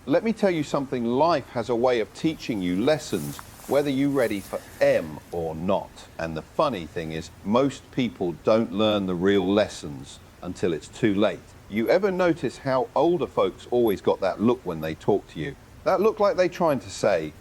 Let me tell you something, life has a way of teaching you lessons, whether you're ready for M or not. And the funny thing is, most people don't learn the real lessons until it's too late. You ever notice how older folks always got that look when they talk to you? That look like they're trying to say,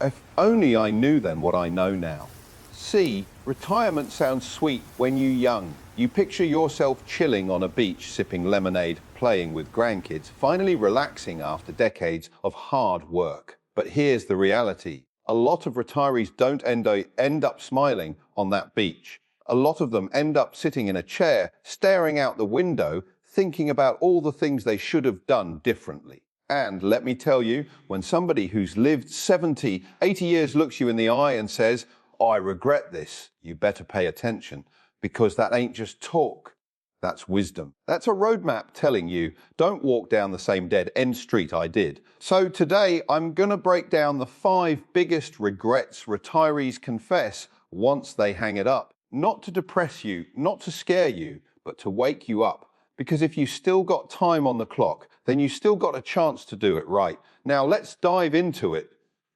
if only I knew then what I know now. C, retirement sounds sweet when you're young. You picture yourself chilling on a beach, sipping lemonade, playing with grandkids, finally relaxing after decades of hard work. But here's the reality. A lot of retirees don't end up smiling on that beach. A lot of them end up sitting in a chair, staring out the window, thinking about all the things they should have done differently. And let me tell you, when somebody who's lived 70, 80 years looks you in the eye and says, I regret this, you better pay attention, because that ain't just talk, that's wisdom. That's a roadmap telling you, don't walk down the same dead-end street I did. So today, I'm gonna break down the 5 biggest regrets retirees confess once they hang it up. Not to depress you, not to scare you, but to wake you up. Because if you still got time on the clock, then you still got a chance to do it right. Now let's dive into it.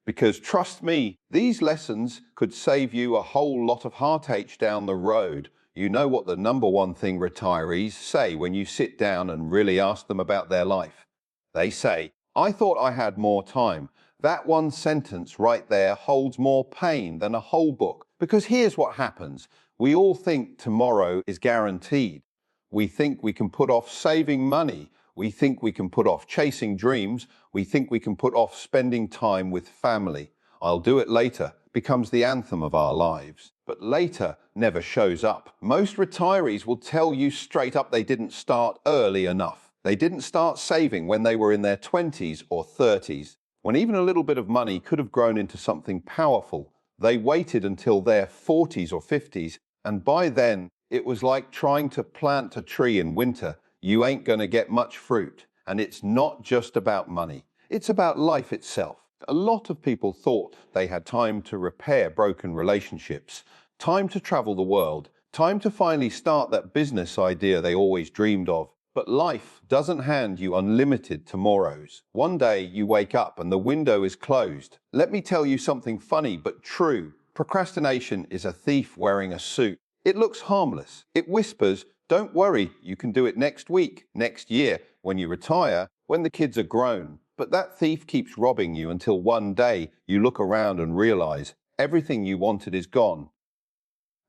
Because trust me, these lessons could save you a whole lot of heartache down the road. You know what the number one thing retirees say when you sit down and really ask them about their life? They say, I thought I had more time. That one sentence right there holds more pain than a whole book. Because here's what happens. We all think tomorrow is guaranteed. We think we can put off saving money. We think we can put off chasing dreams. We think we can put off spending time with family. I'll do it later becomes the anthem of our lives. But later never shows up. Most retirees will tell you straight up they didn't start early enough. They didn't start saving when they were in their 20s or 30s, when even a little bit of money could have grown into something powerful. They waited until their 40s or 50s, and by then it was like trying to plant a tree in winter. You ain't gonna get much fruit. And it's not just about money. It's about life itself. A lot of people thought they had time to repair broken relationships, time to travel the world, time to finally start that business idea they always dreamed of. But life doesn't hand you unlimited tomorrows. One day you wake up and the window is closed. Let me tell you something funny but true. Procrastination is a thief wearing a suit. It looks harmless. It whispers, don't worry, you can do it next week, next year, when you retire, when the kids are grown. But that thief keeps robbing you until one day you look around and realize everything you wanted is gone.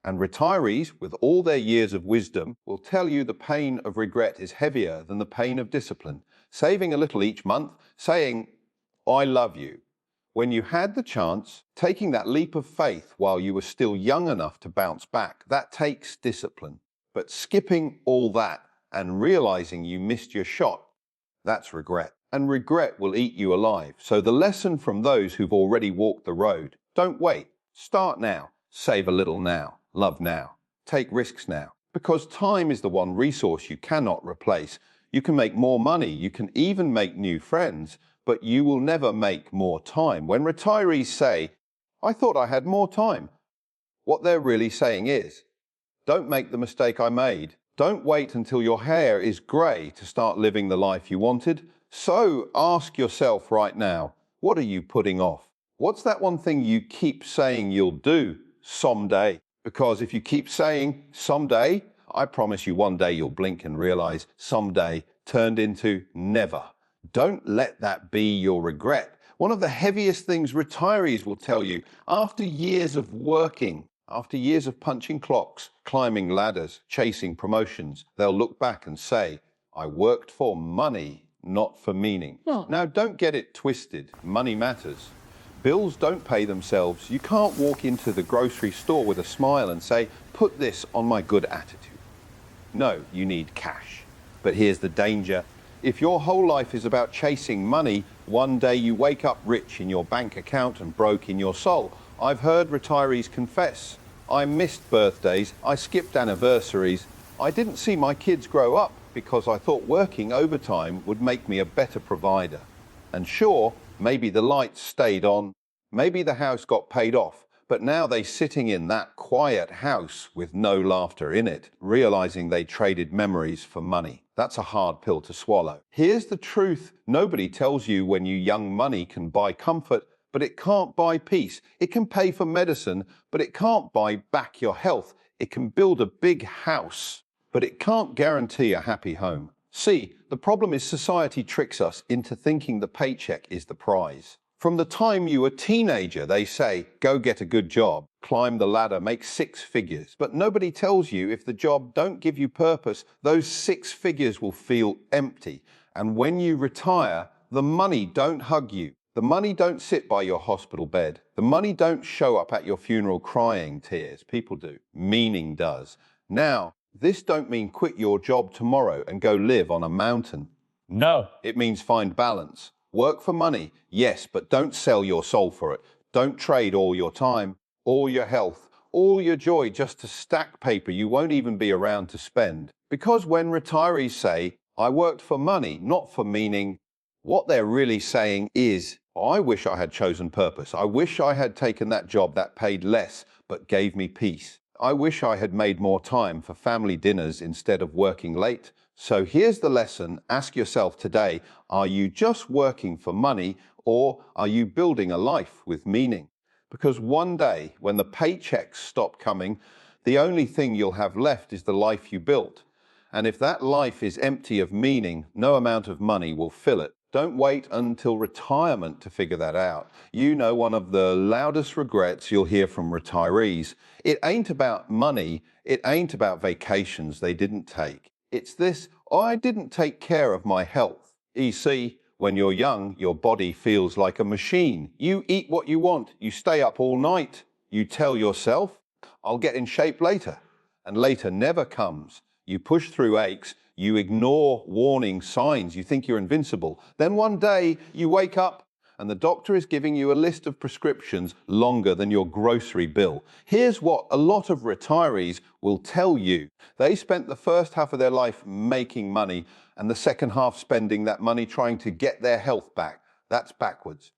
And retirees, with all their years of wisdom, will tell you the pain of regret is heavier than the pain of discipline. Saving a little each month, saying, I love you. When you had the chance, taking that leap of faith while you were still young enough to bounce back, that takes discipline. But skipping all that and realizing you missed your shot, that's regret. And regret will eat you alive. So the lesson from those who've already walked the road, don't wait. Start now. Save a little now. Love now. Take risks now. Because time is the one resource you cannot replace. You can make more money. You can even make new friends. But you will never make more time. When retirees say, I thought I had more time, what they're really saying is, don't make the mistake I made. Don't wait until your hair is grey to start living the life you wanted. So ask yourself right now, what are you putting off? What's that one thing you keep saying you'll do someday? Because if you keep saying someday, I promise you one day you'll blink and realize someday turned into never. Don't let that be your regret. One of the heaviest things retirees will tell you, after years of working, after years of punching clocks, climbing ladders, chasing promotions, they'll look back and say, I worked for money, not for meaning. Now, don't get it twisted. Money matters. Bills don't pay themselves. You can't walk into the grocery store with a smile and say, put this on my good attitude. No, you need cash. But here's the danger. If your whole life is about chasing money, one day you wake up rich in your bank account and broke in your soul. I've heard retirees confess, I missed birthdays, I skipped anniversaries, I didn't see my kids grow up because I thought working overtime would make me a better provider. And sure, maybe the lights stayed on, maybe the house got paid off, But now they're sitting in that quiet house with no laughter in it, realizing they traded memories for money. That's a hard pill to swallow. Here's the truth. Nobody tells you when you young money can buy comfort, but it can't buy peace. It can pay for medicine, but it can't buy back your health. It can build a big house, but it can't guarantee a happy home. See, the problem is society tricks us into thinking the paycheck is the prize. From the time you were a teenager, they say, go get a good job, climb the ladder, make 6 figures. But nobody tells you if the job don't give you purpose, those 6 figures will feel empty. And when you retire, the money don't hug you. The money don't sit by your hospital bed. The money don't show up at your funeral crying tears. People do. Meaning does. Now, this don't mean quit your job tomorrow and go live on a mountain. No. It means find balance. Work for money, yes, but don't sell your soul for it. Don't trade all your time, all your health, all your joy just to stack paper you won't even be around to spend. Because when retirees say, I worked for money, not for meaning, what they're really saying is, I wish I had chosen purpose. I wish I had taken that job that paid less but gave me peace. I wish I had made more time for family dinners instead of working late. So here's the lesson. Ask yourself today, are you just working for money or are you building a life with meaning? Because one day when the paychecks stop coming, the only thing you'll have left is the life you built. And if that life is empty of meaning, no amount of money will fill it. Don't wait until retirement to figure that out. You know, one of the loudest regrets you'll hear from retirees, it ain't about money, it ain't about vacations they didn't take. It's this, I didn't take care of my health. You see, when you're young, your body feels like a machine. You eat what you want, you stay up all night. You tell yourself, I'll get in shape later. And later never comes. You push through aches, you ignore warning signs, you think you're invincible. Then one day you wake up and the doctor is giving you a list of prescriptions longer than your grocery bill. Here's what a lot of retirees will tell you. They spent the first half of their life making money and the second half spending that money trying to get their health back. That's backwards.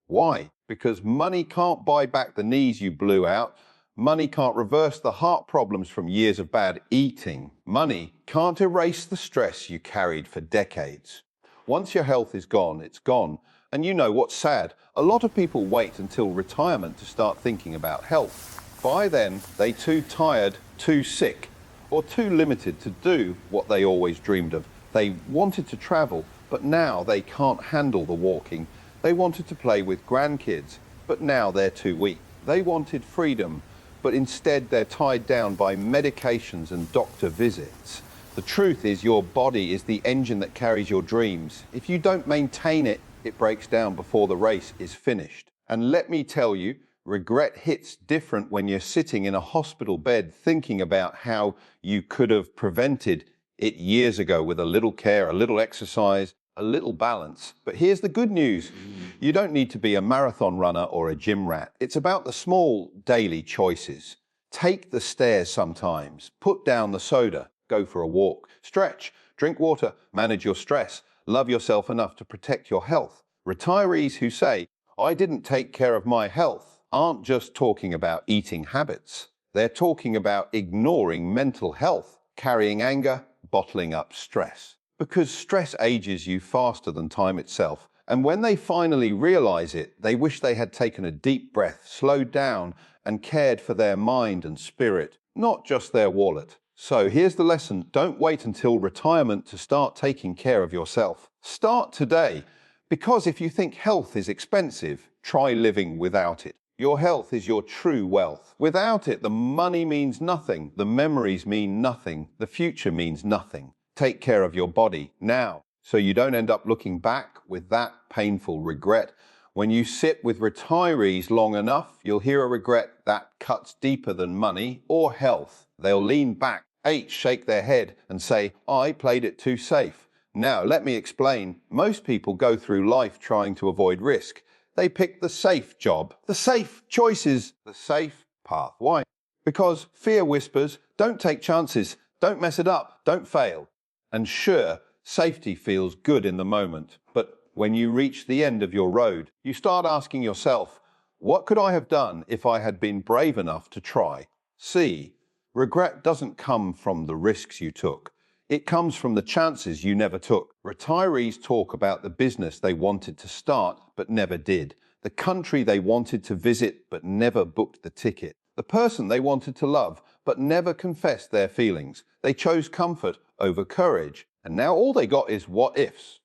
Why? Because money can't buy back the knees you blew out. Money can't reverse the heart problems from years of bad eating. Money can't erase the stress you carried for decades. Once your health is gone, it's gone. And you know what's sad? A lot of people wait until retirement to start thinking about health. By then, they're too tired, too sick, or too limited to do what they always dreamed of. They wanted to travel, but now they can't handle the walking. They wanted to play with grandkids, but now they're too weak. They wanted freedom, but instead they're tied down by medications and doctor visits. The truth is your body is the engine that carries your dreams. If you don't maintain it, it breaks down before the race is finished. And let me tell you, regret hits different when you're sitting in a hospital bed thinking about how you could have prevented it years ago with a little care, a little exercise, a little balance. But here's the good news. You don't need to be a marathon runner or a gym rat. It's about the small daily choices. Take the stairs sometimes, put down the soda, go for a walk, stretch, drink water, manage your stress, love yourself enough to protect your health. Retirees who say, I didn't take care of my health, aren't just talking about eating habits. They're talking about ignoring mental health, carrying anger, bottling up stress. Because stress ages you faster than time itself. And when they finally realize it, they wish they had taken a deep breath, slowed down, and cared for their mind and spirit, not just their wallet. So here's the lesson. Don't wait until retirement to start taking care of yourself. Start today. Because if you think health is expensive, try living without it. Your health is your true wealth. Without it, the money means nothing. The memories mean nothing. The future means nothing. Take care of your body now, so you don't end up looking back with that painful regret. When you sit with retirees long enough, you'll hear a regret that cuts deeper than money or health. They'll lean back, shake their head and say, I played it too safe. Now, let me explain. Most people go through life trying to avoid risk. They pick the safe job, the safe choices, the safe path. Why? Because fear whispers, don't take chances, don't mess it up, don't fail. And sure, safety feels good in the moment, but when you reach the end of your road, you start asking yourself, What could I have done if I had been brave enough to try? C. Regret doesn't come from the risks you took. It comes from the chances you never took. Retirees talk about the business they wanted to start but never did, the country they wanted to visit but never booked the ticket, the person they wanted to love but never confessed their feelings. They chose comfort over courage, and now all they got is what ifs.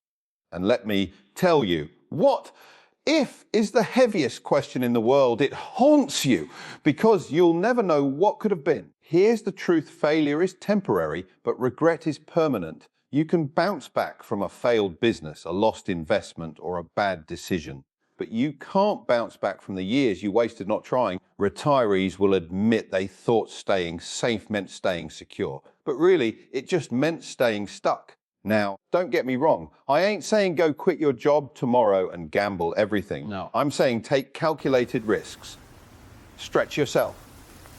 And let me tell you, what if is the heaviest question in the world. It haunts you because you'll never know what could have been. Here's the truth: failure is temporary, but regret is permanent. You can bounce back from a failed business, a lost investment, or a bad decision, but you can't bounce back from the years you wasted not trying. Retirees will admit they thought staying safe meant staying secure, but really it just meant staying stuck. Now, don't get me wrong, I ain't saying go quit your job tomorrow and gamble everything. No. I'm saying take calculated risks. Stretch yourself.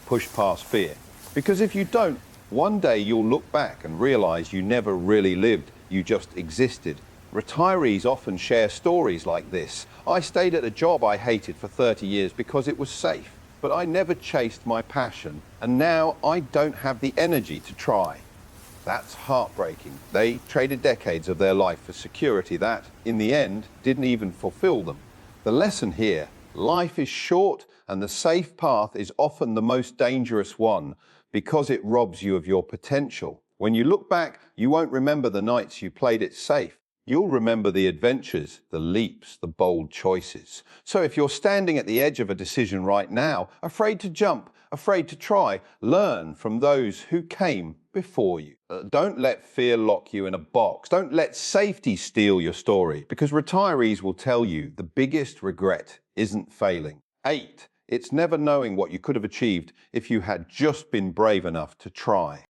Push past fear. Because if you don't, one day you'll look back and realize you never really lived, you just existed. Retirees often share stories like this. I stayed at a job I hated for 30 years because it was safe, but I never chased my passion, and now I don't have the energy to try. That's heartbreaking. They traded decades of their life for security that, in the end, didn't even fulfill them. The lesson here: life is short, and the safe path is often the most dangerous one because it robs you of your potential. When you look back, you won't remember the nights you played it safe. You'll remember the adventures, the leaps, the bold choices. So if you're standing at the edge of a decision right now, afraid to jump, afraid to try, learn from those who came before you. Don't let fear lock you in a box. Don't let safety steal your story, because retirees will tell you the biggest regret isn't failing. 8. It's never knowing what you could have achieved if you had just been brave enough to try.